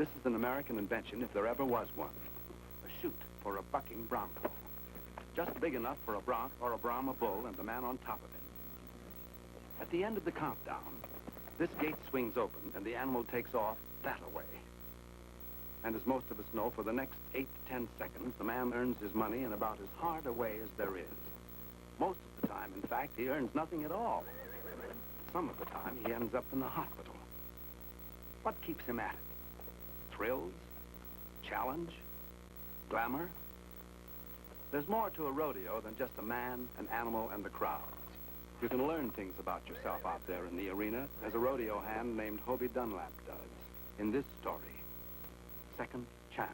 This is an American invention, if there ever was one. A chute for a bucking bronco. Just big enough for a bronc or a Brahma bull and the man on top of it. At the end of the countdown, this gate swings open and the animal takes off that-a-way. And as most of us know, for the next 8 to 10 seconds, the man earns his money in about as hard a way as there is. Most of the time, in fact, he earns nothing at all. Some of the time, he ends up in the hospital. What keeps him at it? Thrills? Challenge? Glamour? There's more to a rodeo than just a man, an animal, and the crowds. You can learn things about yourself out there in the arena, as a rodeo hand named Hobie Dunlap does in this story, Second Chance.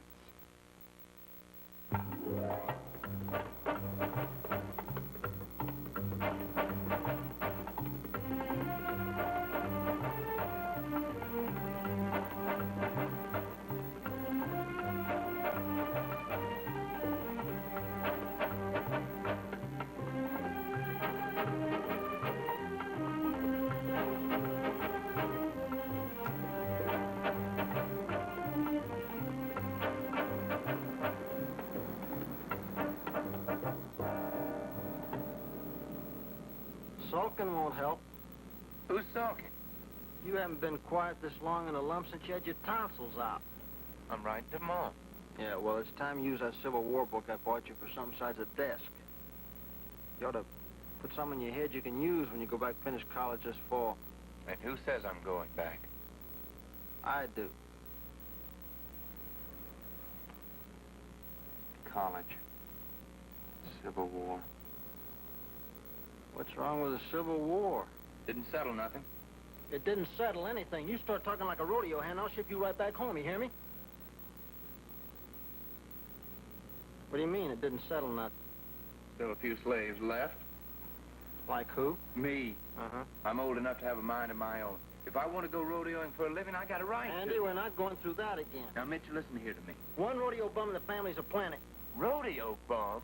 Sulking won't help. Who's sulking? You haven't been quiet this long in a lump since you had your tonsils out. I'm writing to Mom. Yeah, well, it's time you use that Civil War book I bought you for some size of desk. You ought to put some in your head you can use when you go back to finish college this fall. And who says I'm going back? I do. College. Civil War. What's wrong with the Civil War? Didn't settle nothing. It didn't settle anything. You start talking like a rodeo hand, I'll ship you right back home, you hear me? What do you mean, it didn't settle nothing? Still a few slaves left. Like who? Me. Uh-huh. I'm old enough to have a mind of my own. If I want to go rodeoing for a living, I got a right Andy, to. we're not going through that again. Now, Mitch, listen here to me. One rodeo bum in the family's a planet. Rodeo bum?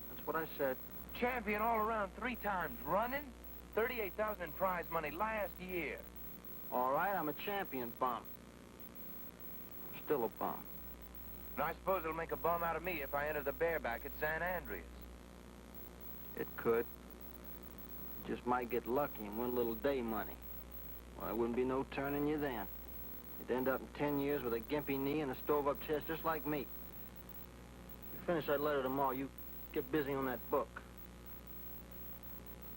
That's what I said. Champion all around 3 times running? 38,000 in prize money last year. All right, I'm a champion bum. Still a bum. And I suppose it'll make a bum out of me if I enter the bareback at San Andreas. It could. Just might get lucky and win a little day money. Well, there wouldn't be no turning you then. You'd end up in 10 years with a gimpy knee and a stove-up chest just like me. You finish that letter tomorrow, you get busy on that book.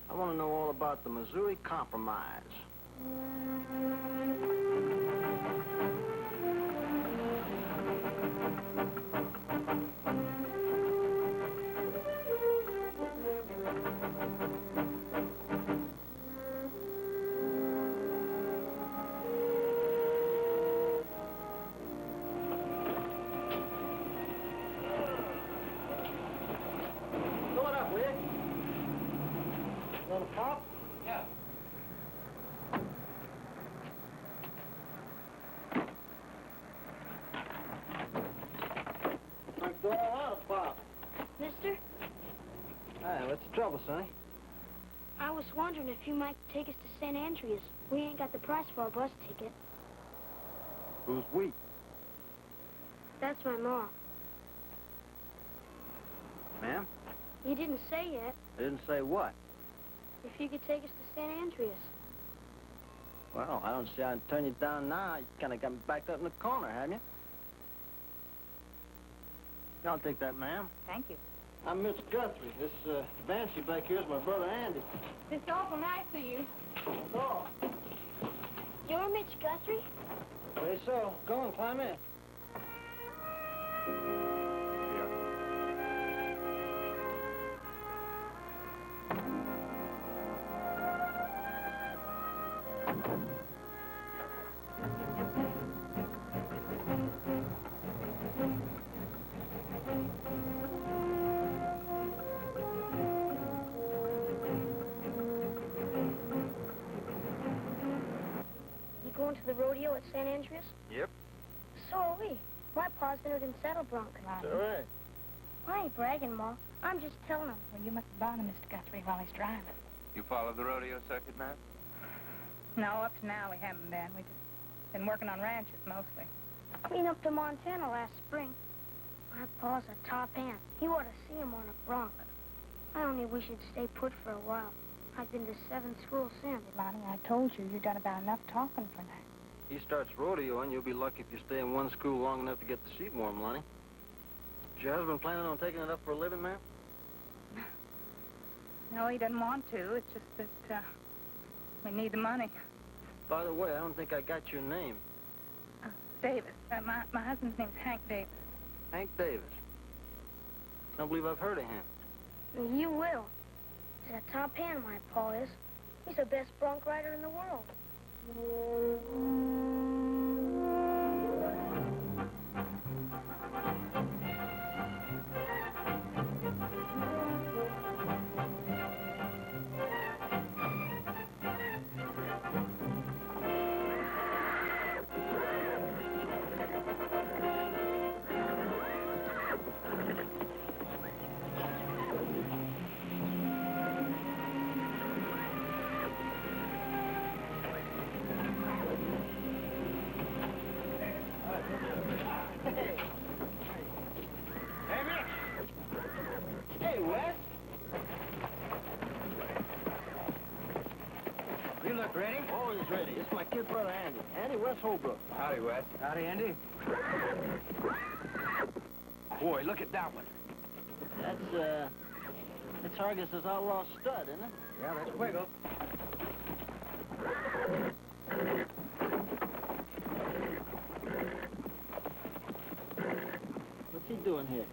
I want to know all about the Missouri Compromise. Fill it up, will you? Want a pop? Yeah. Like all out of pop. Mister, Hey, what's the trouble, Sonny? I was wondering if you might take us to St. Andreas. We ain't got the price for our bus ticket. Who's we? That's my mom. Ma'am? You didn't say yet. I didn't say what. If you could take us to St. Andreas. Well, I don't see how I'd turn you down now. You kind of got me backed up in the corner, haven't you? I'll take that, ma'am. Thank you. I'm Mitch Guthrie. This Banshee back here is my brother Andy. It's awful nice of you. Oh, You're Mitch Guthrie? say so. Go on, climb in. You going to the rodeo at St. Andreas? Yep. So are we. My pa's entered in saddle bronc. That's all right. I ain't bragging, Ma. I'm just telling him. Well, you must bother Mr. Guthrie while he's driving. You follow the rodeo circuit, man? No, up to now we haven't been. We've just been working on ranches mostly. Clean up to Montana last spring. My pa's a top hand. He ought to see him on a bronc. I only wish he'd stay put for a while. I've been to 7 schools since. Lonnie, I told you, you've done about enough talking for now. He starts rodeoing, you'll be lucky if you stay in one school long enough to get the seat warm, Lonnie. Is your husband planning on taking it up for a living, ma'am? No, he doesn't want to. It's just that, we need the money. By the way, I don't think I got your name. Davis. My husband's name's Hank Davis. Hank Davis. Don't believe I've heard of him. You will. He's a top hand, my pa is. He's the best bronc rider in the world. Ready? Always ready. It's my kid brother, Andy. Andy, Wes Holbrook. Howdy, Wes. Howdy, Andy. Boy, look at that one. That's Argus's outlaw stud, isn't it? Yeah, that's Fuego. What's he doing here?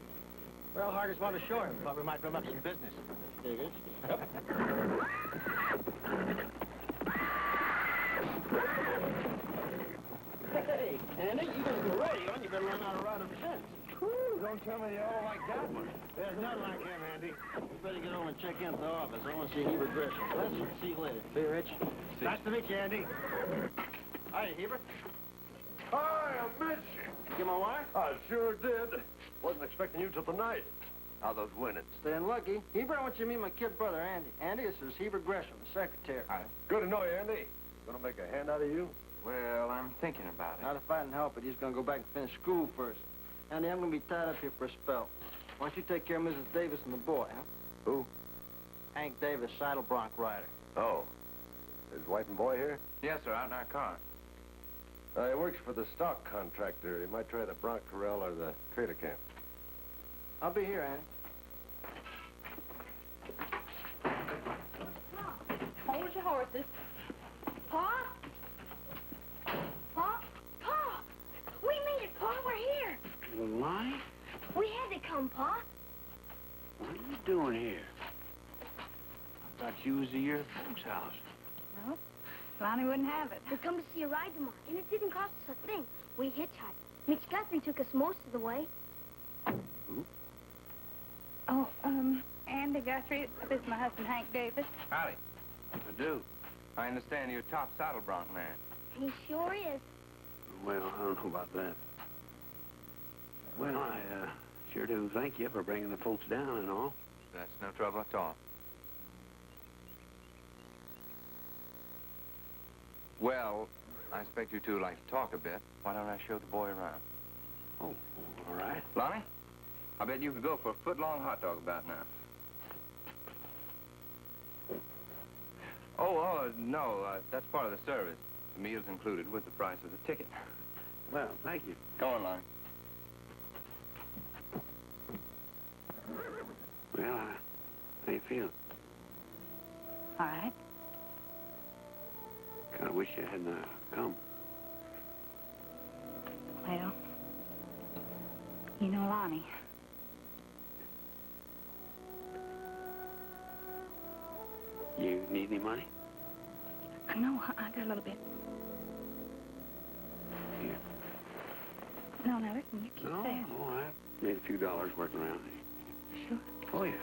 Well, Hargus wanted to show him. Thought we might drum up some business. Figures. Hey, Andy, you better go ready on. You better learn how to ride him since. Whew, don't tell me they all like that one. There's nothing like him, Andy. You better get over and check into the office. I want to see Heber Gresham. Let's see you later. See you, Rich. Nice to meet you, Andy. Hi, Heber. Hi, I missed you. Get my wire? I sure did. Wasn't expecting you till tonight. How those winning? Staying lucky. Heber, I want you to meet my kid brother, Andy. Andy, this is Heber Gresham, the secretary. Hi. Good to know you, Andy. Gonna make a hand out of you? Well, I'm thinking about it. Not if I can help it. He's going to go back and finish school first. Andy, I'm going to be tied up here for a spell. Why don't you take care of Mrs. Davis and the boy, huh? Who? Hank Davis, saddle bronc rider. Oh. Is wife and boy here? Yes, sir, out in our car. He works for the stock contractor. He might try the bronc corral or the trader camp. I'll be here, Andy. Hold your horses. Pa? Pa? Pa! We made it, Pa. We're here. Well, Lonnie, We had to come, Pa. what are you doing here? I thought you was at your folks' house. No, Lonnie wouldn't have it. We come to see a ride tomorrow, and it didn't cost us a thing. We hitchhiked. Mitch Guthrie took us most of the way. Who? Oh, Andy Guthrie, this is my husband, Hank Davis. Howdy. I do. I understand you're top saddle bronc man. He sure is. Well, I don't know about that. Well, I sure do thank you for bringing the folks down and all. That's no trouble at all. Well, I expect you two would like to talk a bit. Why don't I show the boy around? Oh, all right. Lonnie, I bet you could go for a foot-long hot dog about now. Oh, no, that's part of the service. The meal's included with the price of the ticket. Well, thank you. Go on, Lonnie. Well, how you feeling? All right. Kind of wish you hadn't come. Well, you know Lonnie. You need any money? No, I got a little bit. Here. No, now listen, you keep No, that. I made a few dollars working around. Sure. Oh, yeah.